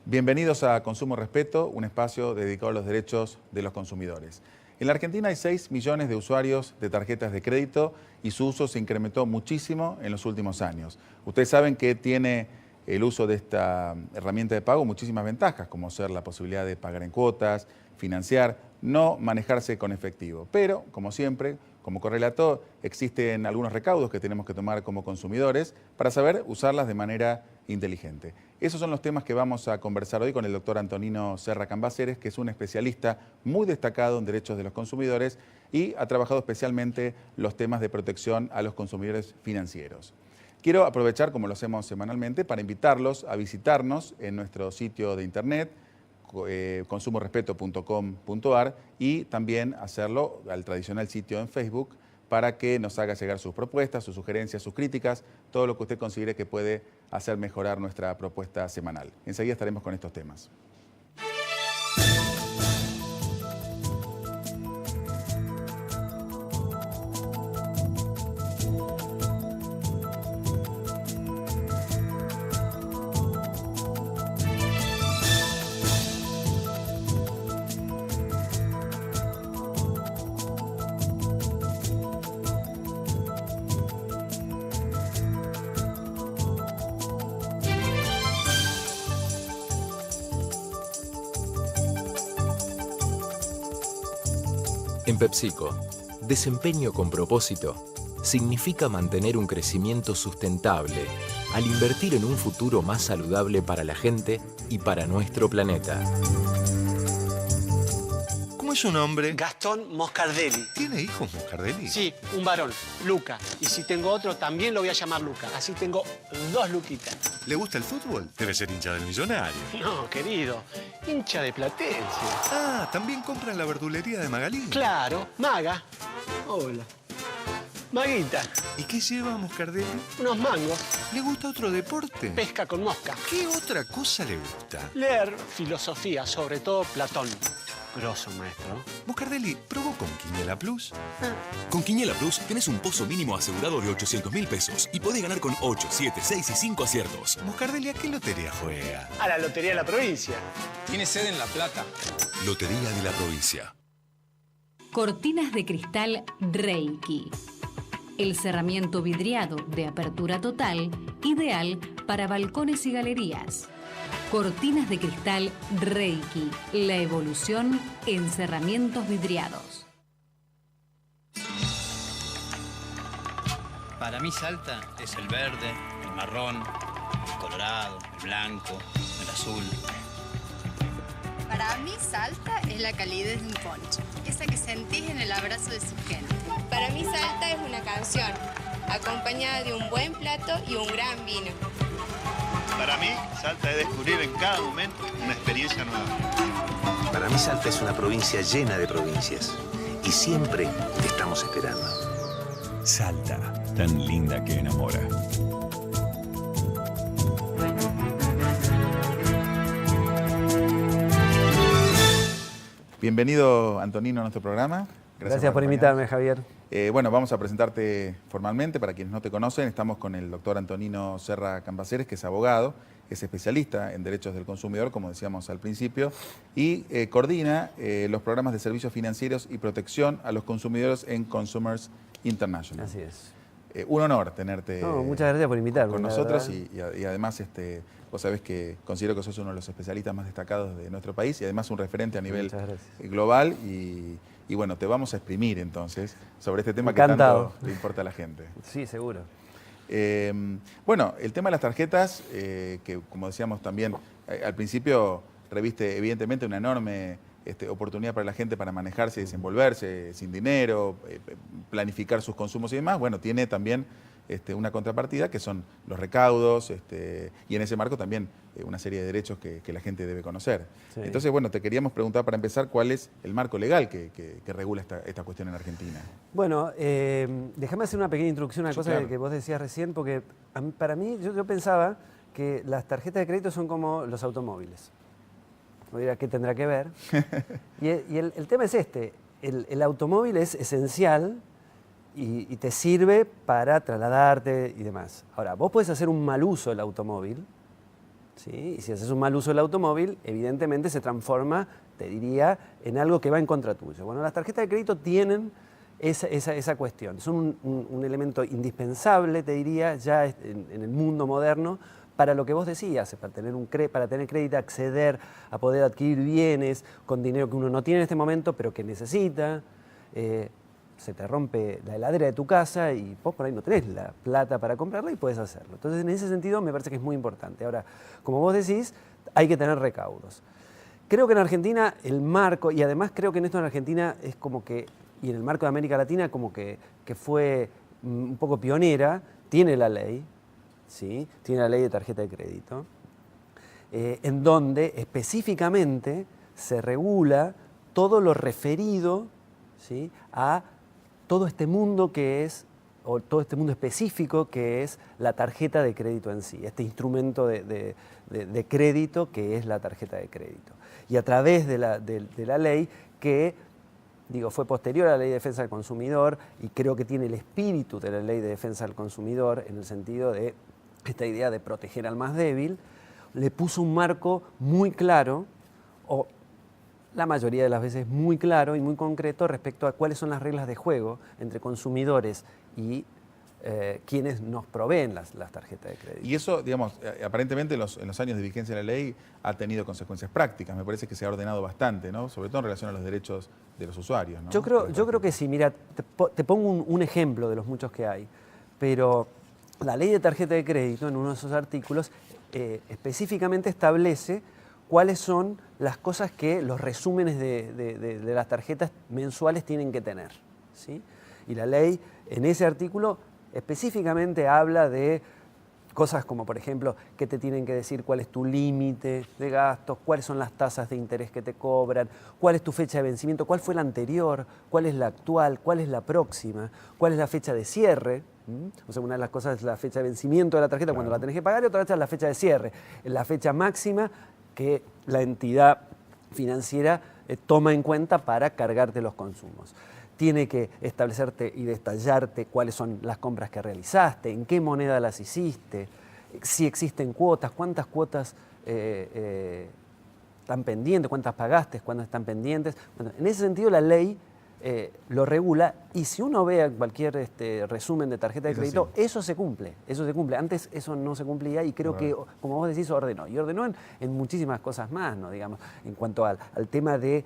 Bienvenidos a Consumo Respeto, un espacio dedicado a los derechos de los consumidores. En la Argentina hay 6 millones de usuarios de tarjetas de crédito y su uso se incrementó muchísimo en los últimos años. Ustedes saben que tiene el uso de esta herramienta de pago muchísimas ventajas, como ser la posibilidad de pagar en cuotas, financiar, no manejarse con efectivo. Pero, como siempre, como correlato, existen algunos recaudos que tenemos que tomar como consumidores para saber usarlas de manera inteligente. Esos son los temas que vamos a conversar hoy con el doctor Antonino Serra Cambaceres, que es un especialista muy destacado en derechos de los consumidores y ha trabajado especialmente los temas de protección a los consumidores financieros. Quiero aprovechar, como lo hacemos semanalmente, para invitarlos a visitarnos en nuestro sitio de internet, consumorespeto.com.ar, y también hacerlo al tradicional sitio en Facebook para que nos haga llegar sus propuestas, sus sugerencias, sus críticas, todo lo que usted considere que puede hacer mejorar nuestra propuesta semanal. Enseguida estaremos con estos temas. En PepsiCo, desempeño con propósito significa mantener un crecimiento sustentable al invertir en un futuro más saludable para la gente y para nuestro planeta. ¿Cómo es su nombre? Gastón Moscardelli. ¿Tiene hijos Moscardelli? Sí, un varón, Luca. Y si tengo otro, también lo voy a llamar Luca. Así tengo 2 Luquitas. ¿Le gusta el fútbol? Debe ser hincha del Millonario. No, querido, hincha de Platense. Ah, ¿también compra en la verdulería de Magalí? Claro, Maga. Hola. Maguita, ¿Y qué lleva Moscardelli? unos mangos, ¿Le gusta otro deporte? pesca con mosca. ¿Qué otra cosa le gusta? Leer filosofía, sobre todo Platón. Grosso, maestro. Moscardelli, ¿probó con Quiniela Plus? Con Quiniela Plus tenés un pozo mínimo asegurado de 800.000 pesos y podés ganar con 8, 7, 6 y 5 aciertos. Moscardelli, ¿a qué lotería juega? A la Lotería de la Provincia. Tiene sede en La Plata. Lotería de la Provincia. Cortinas de cristal Reiki. El cerramiento vidriado de apertura total, ideal para balcones y galerías. Cortinas de cristal Reiki. La evolución en cerramientos vidriados. Para mí Salta es el verde, el marrón, el colorado, el blanco, el azul. Para mí Salta es la calidez de un poncho, esa que sentís en el abrazo de su gente. Para mí Salta es una canción, acompañada de un buen plato y un gran vino. Para mí, Salta es descubrir en cada momento una experiencia nueva. Para mí Salta es una provincia llena de provincias y siempre te estamos esperando. Salta, tan linda que enamora. Bienvenido, Antonino, a nuestro programa. Gracias por invitarme, Javier. Bueno, vamos a presentarte formalmente. Para quienes no te conocen, estamos con el doctor Antonino Serra Cambaceres, que es abogado, es especialista en derechos del consumidor, como decíamos al principio, y coordina los programas de servicios financieros y protección a los consumidores en Consumers International. Así es. Un honor tenerte muchas gracias por invitarme, con nosotros y además vos sabés que considero que sos uno de los especialistas más destacados de nuestro país y además un referente a nivel global y bueno, te vamos a exprimir entonces sobre este tema que tanto le importa a la gente. Sí, seguro. Bueno, el tema de las tarjetas, que como decíamos también, al principio reviste evidentemente una enorme oportunidad para la gente para manejarse y desenvolverse sin dinero, planificar sus consumos y demás. Bueno, tiene también una contrapartida que son los recaudos y en ese marco también una serie de derechos que la gente debe conocer. Sí. Entonces, bueno, te queríamos preguntar para empezar cuál es el marco legal que regula esta cuestión en Argentina. Bueno, déjame hacer una pequeña introducción a una cosa que vos decías recién, porque para mí yo pensaba que las tarjetas de crédito son como los automóviles. Me dirá, ¿qué tendrá que ver? y el tema es este, el automóvil es esencial y te sirve para trasladarte y demás. Ahora, vos podés hacer un mal uso del automóvil, ¿sí? Y si haces un mal uso del automóvil, evidentemente se transforma, te diría, en algo que va en contra tuyo. Bueno, las tarjetas de crédito tienen esa cuestión. Son un elemento indispensable, te diría, ya en el mundo moderno, para lo que vos decías, para tener crédito, acceder a poder adquirir bienes con dinero que uno no tiene en este momento, pero que necesita. Se te rompe la heladera de tu casa y vos por ahí no tenés la plata para comprarla y puedes hacerlo. Entonces, en ese sentido, me parece que es muy importante. Ahora, como vos decís, hay que tener recaudos. Creo que en Argentina el marco, y además creo que en esto en Argentina es como que, y en el marco de América Latina como que fue un poco pionera, tiene la ley, ¿sí? Tiene la ley de tarjeta de crédito, en donde específicamente se regula todo lo referido, ¿sí? A todo este mundo que es, o todo este mundo específico que es la tarjeta de crédito en sí, este instrumento de crédito que es la tarjeta de crédito. Y a través de la ley que, digo, fue posterior a la Ley de Defensa del Consumidor y creo que tiene el espíritu de la Ley de Defensa del Consumidor en el sentido de esta idea de proteger al más débil, le puso un marco muy claro, o la mayoría de las veces muy claro y muy concreto respecto a cuáles son las reglas de juego entre consumidores y quienes nos proveen las tarjetas de crédito. Y eso, digamos, aparentemente en los años de vigencia de la ley ha tenido consecuencias prácticas. Me parece que se ha ordenado bastante, ¿no? Sobre todo en relación a los derechos de los usuarios, ¿no? Yo creo que sí. Mira, te pongo un ejemplo de los muchos que hay, pero la ley de tarjeta de crédito, en uno de esos artículos, específicamente establece cuáles son las cosas que los resúmenes de las tarjetas mensuales tienen que tener, ¿sí? Y la ley, en ese artículo, específicamente habla de cosas como, por ejemplo, que te tienen que decir cuál es tu límite de gastos, cuáles son las tasas de interés que te cobran, cuál es tu fecha de vencimiento, cuál fue la anterior, cuál es la actual, cuál es la próxima, cuál es la fecha de cierre. O sea, una de las cosas es la fecha de vencimiento de la tarjeta cuando la tenés que pagar y otra es la fecha de cierre, la fecha máxima que la entidad financiera toma en cuenta para cargarte los consumos. Tiene que establecerte y detallarte cuáles son las compras que realizaste, en qué moneda las hiciste, si existen cuotas, cuántas cuotas están pendientes, cuántas pagaste, cuántas están pendientes. Bueno, en ese sentido la ley lo regula y si uno ve cualquier resumen de tarjeta de crédito, eso se cumple, eso se cumple. Antes eso no se cumplía y creo que, como vos decís, ordenó. Y ordenó en muchísimas cosas más, ¿no? Digamos, en cuanto al tema de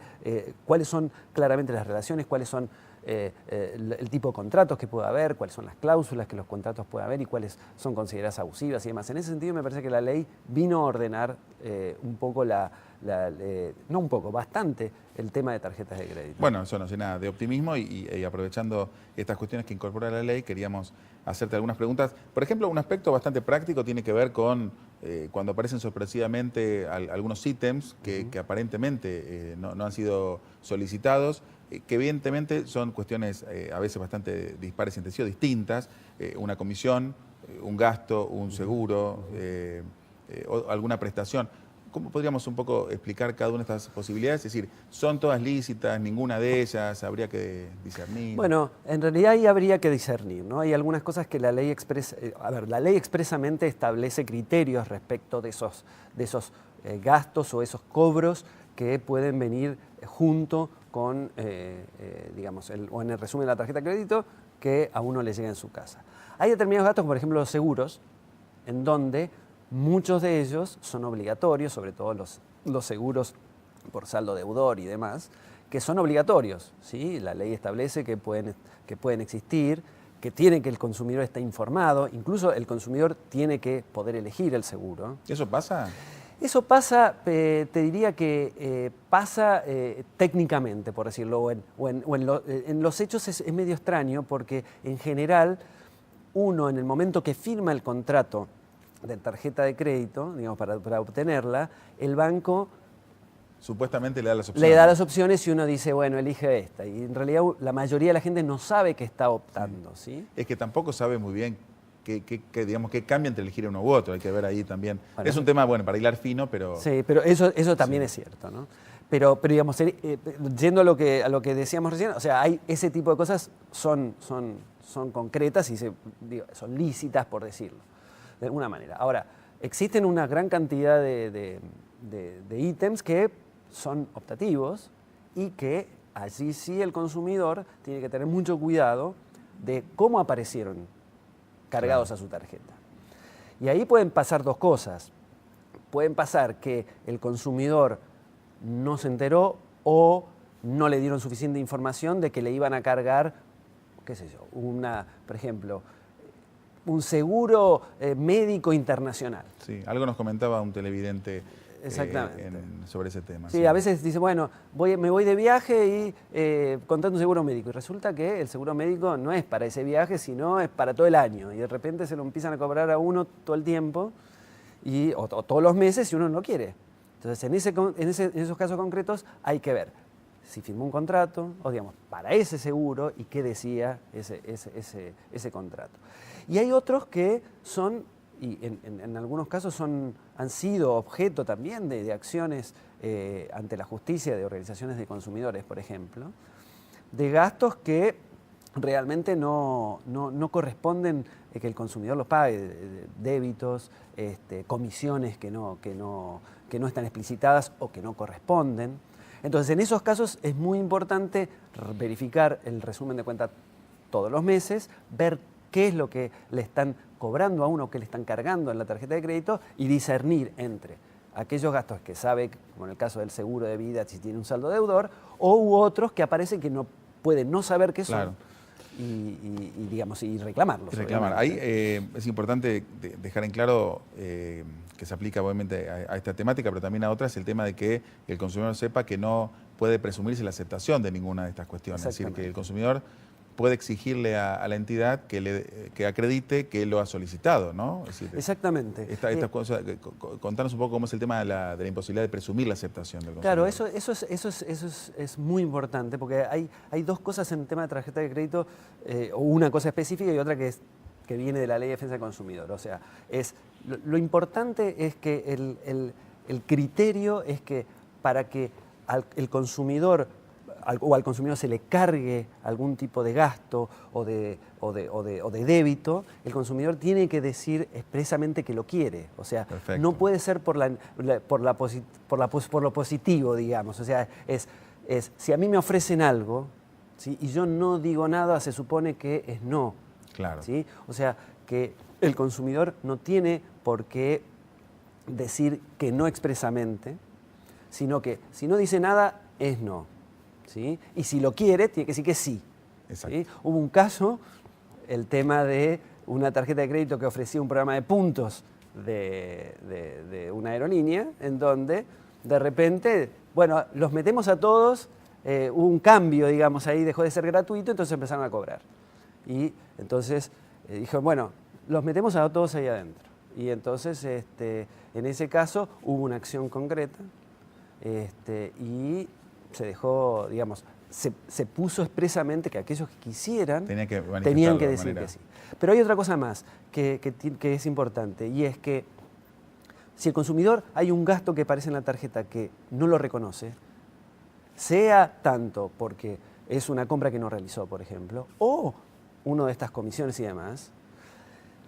cuáles son claramente las relaciones, cuáles son el tipo de contratos que puede haber, cuáles son las cláusulas que los contratos puede haber y cuáles son consideradas abusivas y demás. En ese sentido me parece que la ley vino a ordenar un poco no un poco, bastante el tema de tarjetas de crédito. Bueno, eso nos llena de optimismo y aprovechando estas cuestiones que incorpora la ley, queríamos hacerte algunas preguntas. Por ejemplo, un aspecto bastante práctico tiene que ver con cuando aparecen sorpresivamente algunos ítems que aparentemente no han sido solicitados, que evidentemente son cuestiones a veces bastante dispares entre sí o distintas, una comisión, un gasto, un seguro, o alguna prestación. ¿Cómo podríamos un poco explicar cada una de estas posibilidades? Es decir, ¿son todas lícitas, ninguna de ellas? ¿Habría que discernir? Bueno, en realidad ahí habría que discernir, ¿no? Hay algunas cosas que la ley la ley expresamente establece criterios respecto de esos gastos o esos cobros que pueden venir junto con, digamos, o en el resumen de la tarjeta de crédito que a uno le llega en su casa. Hay determinados gastos, como por ejemplo los seguros, en donde muchos de ellos son obligatorios, sobre todo los seguros por saldo deudor y demás, que son obligatorios, ¿sí? La ley establece que pueden existir, que tiene que el consumidor estar informado, incluso el consumidor tiene que poder elegir el seguro. ¿Eso pasa? Eso pasa, te diría que pasa técnicamente, por decirlo, en los hechos es medio extraño porque en general uno en el momento que firma el contrato de tarjeta de crédito, digamos, para obtenerla, el banco supuestamente le da las opciones. Le da las opciones y uno dice, bueno, elige esta. Y en realidad la mayoría de la gente no sabe que está optando, ¿sí? Es que tampoco sabe muy bien qué cambia entre elegir uno u otro. Hay que ver ahí también. Bueno, es un tema, bueno, para hilar fino, pero... Sí, pero eso también es cierto, ¿no? Pero digamos, yendo a lo que decíamos recién, o sea, hay ese tipo de cosas son concretas y son lícitas, por decirlo, de alguna manera. Ahora, existen una gran cantidad de ítems que son optativos y que allí sí el consumidor tiene que tener mucho cuidado de cómo aparecieron cargados a su tarjeta. Y ahí pueden pasar dos cosas. Pueden pasar que el consumidor no se enteró o no le dieron suficiente información de que le iban a cargar, qué sé yo, por ejemplo, un seguro médico internacional. Sí, algo nos comentaba un televidente exactamente. Sobre ese tema. Sí, a veces dice, bueno, me voy de viaje y contrato un seguro médico. Y resulta que el seguro médico no es para ese viaje, sino es para todo el año. Y de repente se lo empiezan a cobrar a uno todo el tiempo, o todos los meses, si uno no quiere. Entonces, en esos casos concretos hay que ver si firmó un contrato, o digamos, para ese seguro, y qué decía ese contrato. Y hay otros que son, y en algunos casos han sido objeto también de acciones ante la justicia de organizaciones de consumidores, por ejemplo, de gastos que realmente no corresponden que el consumidor los pague, débitos, comisiones que no están explicitadas o que no corresponden. Entonces, en esos casos es muy importante verificar el resumen de cuenta todos los meses, ver qué es lo que le están cobrando a uno, qué le están cargando en la tarjeta de crédito y discernir entre aquellos gastos que sabe, como en el caso del seguro de vida, si tiene un saldo deudor, u otros que aparecen que no puede no saber qué son. Claro. Y reclamarlos. Reclamar. Ahí es importante dejar en claro que se aplica obviamente a esta temática, pero también a otras, el tema de que el consumidor sepa que no puede presumirse la aceptación de ninguna de estas cuestiones. Es decir, que el consumidor puede exigirle a la entidad que acredite que lo ha solicitado, ¿no? Es decir, exactamente. Estas cosas, contanos un poco cómo es el tema de la imposibilidad de presumir la aceptación del consumidor. Claro, eso es muy importante, porque hay dos cosas en el tema de tarjeta de crédito, o una cosa específica y otra que viene de la Ley de Defensa del Consumidor. O sea, lo importante es que el criterio es que para que el consumidor o al consumidor se le cargue algún tipo de gasto o de débito, el consumidor tiene que decir expresamente que lo quiere. O sea, perfecto, no puede ser por lo positivo, digamos. O sea, si a mí me ofrecen algo, ¿sí?, y yo no digo nada, se supone que es no. Claro. ¿Sí? O sea, que el consumidor no tiene por qué decir que no expresamente, sino que si no dice nada, es no. ¿Sí? Y si lo quiere, tiene que decir que sí. ¿Sí? Hubo un caso, el tema de una tarjeta de crédito que ofrecía un programa de puntos de una aerolínea, en donde de repente, bueno, los metemos a todos, hubo un cambio, digamos, ahí dejó de ser gratuito, entonces empezaron a cobrar. Y entonces dijo, bueno, los metemos a todos ahí adentro. Y entonces, en ese caso, hubo una acción concreta y se dejó, digamos, se puso expresamente que aquellos que quisieran tenían que decir que sí. Pero hay otra cosa más que es importante, y es que si el consumidor hay un gasto que aparece en la tarjeta que no lo reconoce, sea tanto porque es una compra que no realizó, por ejemplo, o una de estas comisiones y demás,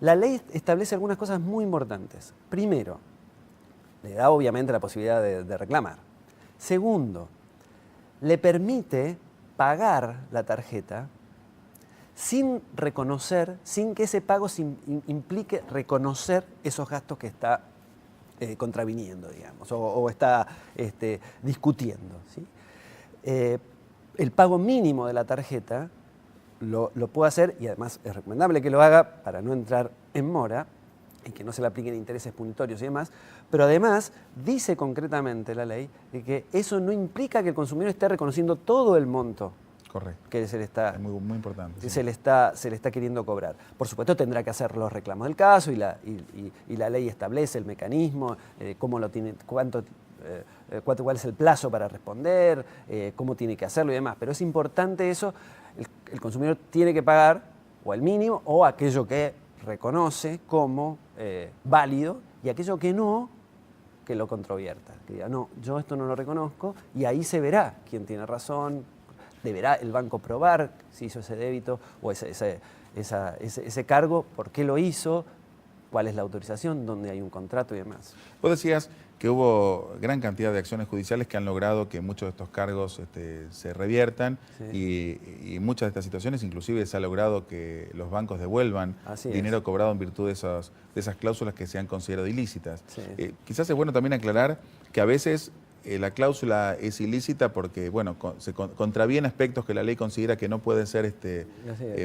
la ley establece algunas cosas muy importantes. Primero, le da obviamente la posibilidad de reclamar. Segundo, le permite pagar la tarjeta sin reconocer, sin que ese pago implique reconocer esos gastos que está contraviniendo, digamos, o está discutiendo, ¿sí? El pago mínimo de la tarjeta lo puede hacer, y además es recomendable que lo haga para no entrar en mora y que no se le apliquen intereses punitorios y demás, pero además dice concretamente la ley de que eso no implica que el consumidor esté reconociendo todo el monto. Correcto. Que se le está, es muy importante. Que sí, se le está queriendo cobrar. Por supuesto tendrá que hacer los reclamos del caso y la ley establece el mecanismo, cómo lo tiene, cuál es el plazo para responder, cómo tiene que hacerlo y demás. Pero es importante eso, el consumidor tiene que pagar o el mínimo o aquello que reconoce como válido, y aquello que no, que lo controvierta. Que diga, no, yo esto no lo reconozco, y ahí se verá quién tiene razón, deberá el banco probar si hizo ese débito o ese cargo, por qué lo hizo, cuál es la autorización, dónde hay un contrato y demás. Vos decías que hubo gran cantidad de acciones judiciales que han logrado que muchos de estos cargos se reviertan y muchas de estas situaciones inclusive se ha logrado que los bancos devuelvan dinero cobrado en virtud de esas cláusulas que se han considerado ilícitas. Quizás es bueno también aclarar que a veces la cláusula es ilícita porque bueno, se contraviene aspectos que la ley considera que no pueden ser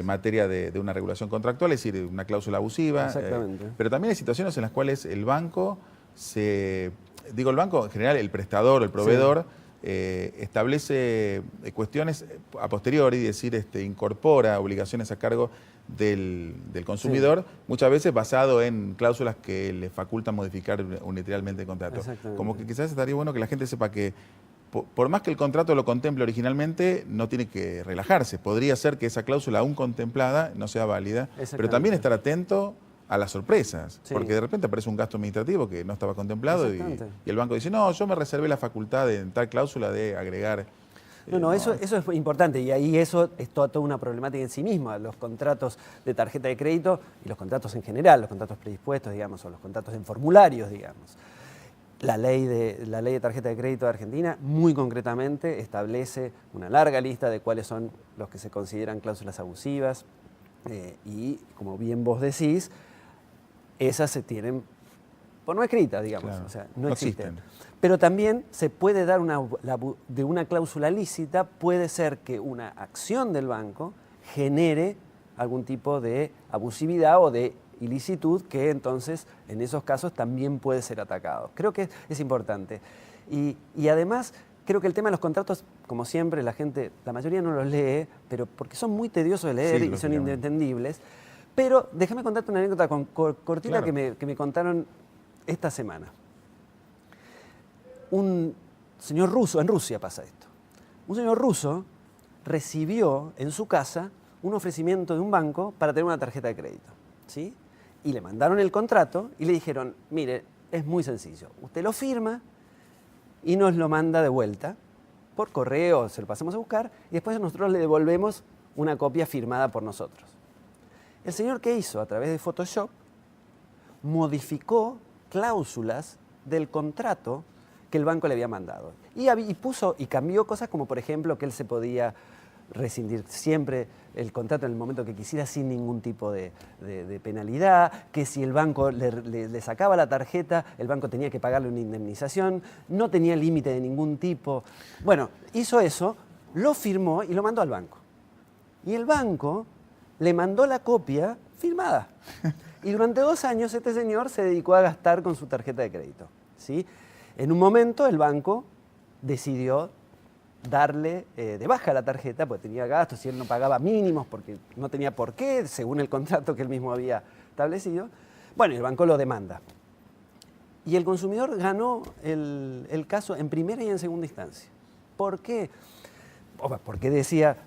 materia de una regulación contractual, es decir, una cláusula abusiva. Exactamente. Pero también hay situaciones en las cuales el banco el banco en general, el prestador, el proveedor, establece cuestiones a posteriori, es decir, incorpora obligaciones a cargo del consumidor, muchas veces basado en cláusulas que le facultan modificar unilateralmente el contrato. Como que quizás estaría bueno que la gente sepa que por más que el contrato lo contemple originalmente, no tiene que relajarse. Podría ser que esa cláusula aún contemplada no sea válida, pero también estar atento a las sorpresas, porque de repente aparece un gasto administrativo que no estaba contemplado y el banco dice, no, yo me reservé la facultad en tal cláusula de agregar. Eso es importante y ahí eso es toda una problemática en sí misma, los contratos de tarjeta de crédito y los contratos en general, los contratos predispuestos, digamos, o los contratos en formularios, digamos. La ley de tarjeta de crédito de Argentina, muy concretamente, establece una larga lista de cuáles son los que se consideran cláusulas abusivas y, como bien vos decís, esas se tienen por no escritas, digamos, o sea, no existen. Pero también se puede dar de una cláusula lícita, puede ser que una acción del banco genere algún tipo de abusividad o de ilicitud que entonces en esos casos también puede ser atacado. Creo que es importante. Y además creo que el tema de los contratos, como siempre, la mayoría no los lee, pero porque son muy tediosos de leer y son inentendibles. Pero déjame contarte una anécdota cortita que me contaron esta semana. Un señor ruso, en Rusia pasa esto, un señor ruso recibió en su casa un ofrecimiento de un banco para tener una tarjeta de crédito, ¿sí? Y le mandaron el contrato y le dijeron, mire, es muy sencillo, usted lo firma y nos lo manda de vuelta, por correo, se lo pasamos a buscar y después nosotros le devolvemos una copia firmada por nosotros. El señor, ¿qué hizo? A través de Photoshop, modificó cláusulas del contrato que el banco le había mandado. Y cambió cosas como, por ejemplo, que él se podía rescindir siempre el contrato en el momento que quisiera sin ningún tipo de penalidad, que si el banco le sacaba la tarjeta, el banco tenía que pagarle una indemnización, no tenía límite de ningún tipo. Bueno, hizo eso, lo firmó y lo mandó al banco. Y el banco le mandó la copia firmada. Y durante 2 años este señor se dedicó a gastar con su tarjeta de crédito, ¿sí? En un momento el banco decidió darle de baja la tarjeta porque tenía gastos y él no pagaba mínimos porque no tenía por qué, según el contrato que él mismo había establecido. Bueno, el banco lo demanda. Y el consumidor ganó el caso en primera y en segunda instancia. ¿Por qué? Porque decía,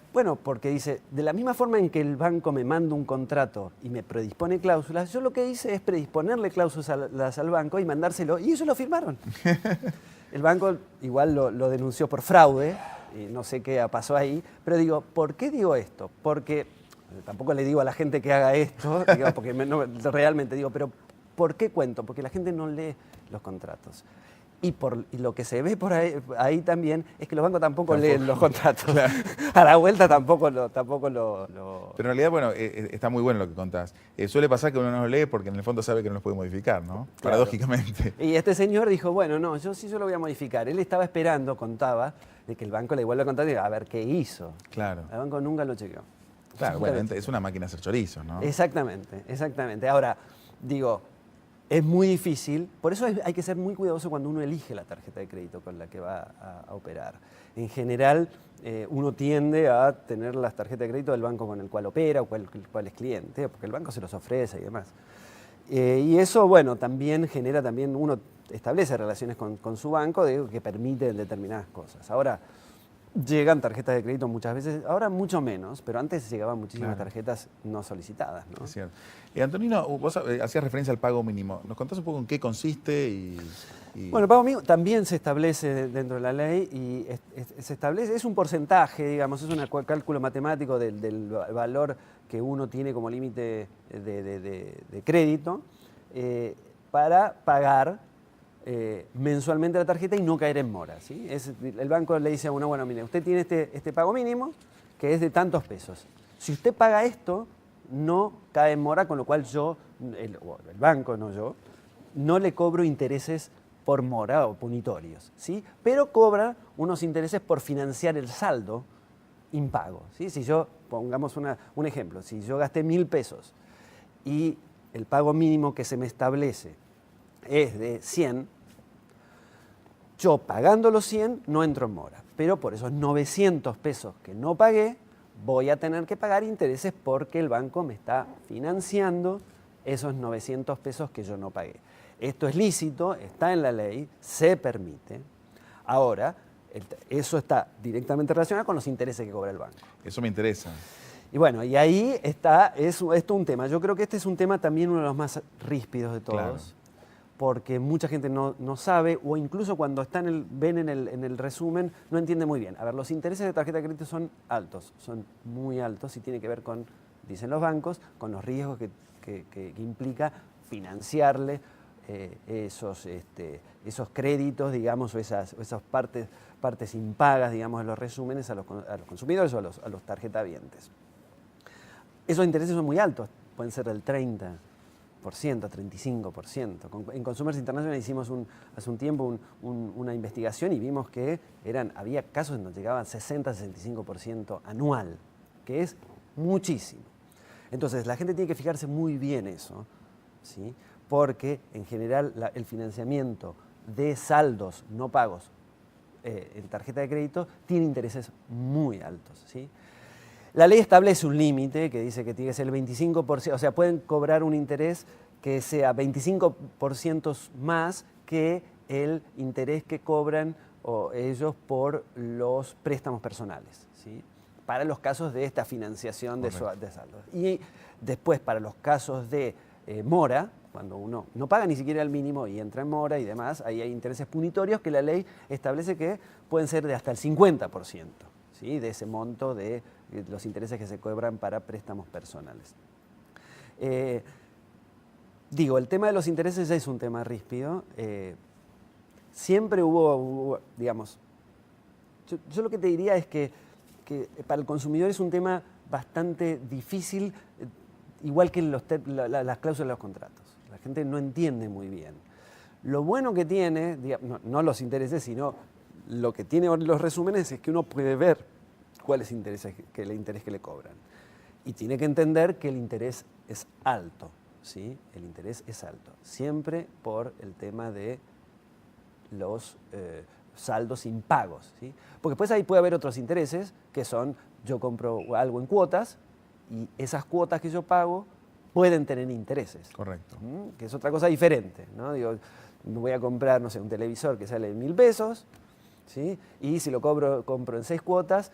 porque dice, de la misma forma en que el banco me manda un contrato y me predispone cláusulas, yo lo que hice es predisponerle cláusulas al banco y mandárselo, y ellos lo firmaron. El banco igual lo denunció por fraude, y no sé qué pasó ahí, pero digo, ¿por qué digo esto? Porque, tampoco le digo a la gente que haga esto, porque realmente digo, pero ¿por qué cuento? Porque la gente no lee los contratos. Y lo que se ve por ahí también es que los bancos tampoco leen los contratos. Claro. A la vuelta tampoco lo... Pero en realidad, bueno, está muy bueno lo que contás. Suele pasar que uno no lo lee porque en el fondo sabe que no los puede modificar, ¿no? Claro. Paradójicamente. Y este señor dijo, bueno, no, yo lo voy a modificar. Él estaba esperando, contaba, de que el banco le devuelva el contrato y a ver qué hizo. Claro. El banco nunca lo chequeó. Claro, bueno, es una máquina de hacer chorizos, ¿no? Exactamente, exactamente. Ahora, digo... Es muy difícil, por eso hay que ser muy cuidadoso cuando uno elige la tarjeta de crédito con la que va a operar. En general, uno tiende a tener las tarjetas de crédito del banco con el cual opera o el cual es cliente, porque el banco se los ofrece y demás. Y eso, bueno, también uno establece relaciones con su banco que permiten determinadas cosas. Ahora, llegan tarjetas de crédito muchas veces, ahora mucho menos, pero antes llegaban muchísimas tarjetas no solicitadas, ¿no? Es cierto. Antonino, vos hacías referencia al pago mínimo. ¿Nos contás un poco en qué consiste? Bueno, el pago mínimo también se establece dentro de la ley y es un porcentaje, digamos, es un cálculo matemático del valor que uno tiene como límite de crédito. para pagar mensualmente la tarjeta y no caer en mora, ¿sí? El banco le dice a uno, bueno, mire, usted tiene este pago mínimo que es de tantos pesos. Si usted paga esto, no cae en mora, con lo cual yo, el banco, no yo, no le cobro intereses por mora o punitorios, ¿sí? Pero cobra unos intereses por financiar el saldo impago, ¿sí? Si yo, pongamos un ejemplo, si yo gasté 1.000 pesos y el pago mínimo que se me establece es de 100, yo pagando los 100 no entro en mora, pero por esos 900 pesos que no pagué, voy a tener que pagar intereses porque el banco me está financiando esos 900 pesos que yo no pagué. Esto es lícito, está en la ley, se permite. Ahora, eso está directamente relacionado con los intereses que cobra el banco. Eso me interesa. Y bueno, y ahí está, esto es un tema. Yo creo que este es un tema también uno de los más ríspidos de todos, claro, porque mucha gente no sabe, o incluso cuando ven en el resumen, no entiende muy bien. A ver, los intereses de tarjeta de crédito son altos, son muy altos y tiene que ver con, dicen los bancos, con los riesgos que implica financiarle esos créditos, digamos, o esas partes impagas, digamos, de los resúmenes a los consumidores o a los tarjetavientes. Esos intereses son muy altos, pueden ser del 30%, 35%. En Consumers International hicimos hace un tiempo una investigación y vimos que había casos en donde llegaban 60-65% anual, que es muchísimo. Entonces, la gente tiene que fijarse muy bien eso, ¿sí? Porque en general el financiamiento de saldos no pagos en tarjeta de crédito tiene intereses muy altos, ¿sí? La ley establece un límite que dice que tiene que ser el 25%, o sea, pueden cobrar un interés que sea 25% más que el interés que cobran ellos por los préstamos personales, ¿sí? Para los casos de esta financiación de saldos. Y después, para los casos de mora, cuando uno no paga ni siquiera el mínimo y entra en mora y demás, ahí hay intereses punitorios que la ley establece que pueden ser de hasta el 50%, ¿sí? De ese monto de los intereses que se cobran para préstamos personales. El tema de los intereses ya es un tema ríspido. Siempre hubo, digamos, yo lo que te diría es que para el consumidor es un tema bastante difícil, igual que las cláusulas de los contratos. La gente no entiende muy bien. Lo bueno que tiene, no los intereses, sino lo que tiene los resúmenes es que uno puede ver cuál es el interés que le cobran. Y tiene que entender que el interés es alto, ¿sí? El interés es alto. Siempre por el tema de los saldos impagos, ¿sí? Porque después ahí puede haber otros intereses que son, yo compro algo en cuotas y esas cuotas que yo pago pueden tener intereses. Correcto. Que es otra cosa diferente, ¿no? Digo, voy a comprar, no sé, un televisor que sale 1.000 pesos, ¿sí? Y si lo compro en 6 cuotas,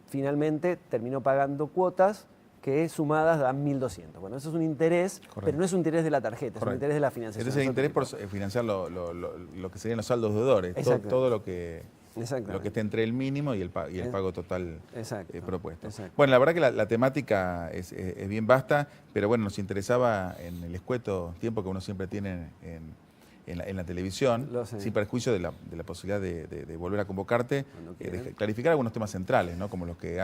finalmente termino pagando cuotas que sumadas dan 1.200. Bueno, eso es un interés, correcto, pero no es un interés de la tarjeta, correcto, es un interés de la financiación. Ese es el interés por financiar lo que serían los saldos deudores, todo lo que esté entre el mínimo y el pago total propuesto. Exacto. Bueno, la verdad que la temática es bien vasta, pero bueno, nos interesaba en el escueto tiempo que uno siempre tiene en la televisión, sin perjuicio de la posibilidad de volver a convocarte, de clarificar algunos temas centrales, ¿no? Como los que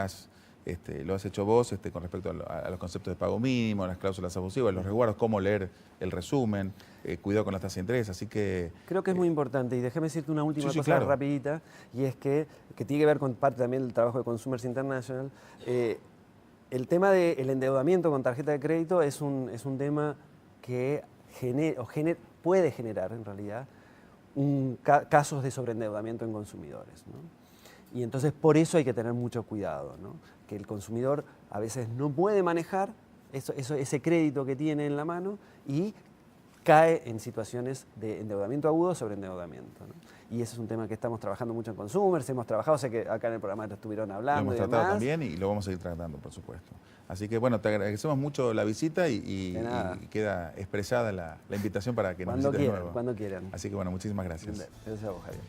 lo has hecho vos con respecto a los conceptos de pago mínimo, las cláusulas abusivas, los resguardos, cómo leer el resumen, cuidado con las tasas de interés, así que... Creo que es muy importante, y déjame decirte una última cosa rapidita, y es que tiene que ver con parte también del trabajo de Consumers International. El tema del endeudamiento con tarjeta de crédito es un tema que puede generar, en realidad, casos de sobreendeudamiento en consumidores, ¿no? Y entonces por eso hay que tener mucho cuidado, ¿no? Que el consumidor a veces no puede manejar ese crédito que tiene en la mano y cae en situaciones de endeudamiento agudo o sobreendeudamiento, ¿no? Y ese es un tema que estamos trabajando mucho en Consumers, hemos trabajado, sé que acá en el programa te estuvieron hablando. Lo hemos tratado también y lo vamos a seguir tratando, por supuesto. Así que bueno, te agradecemos mucho la visita y queda expresada la invitación para que nos visites de nuevo. Cuando quieran. Así que bueno, muchísimas gracias. Gracias a vos, Javier.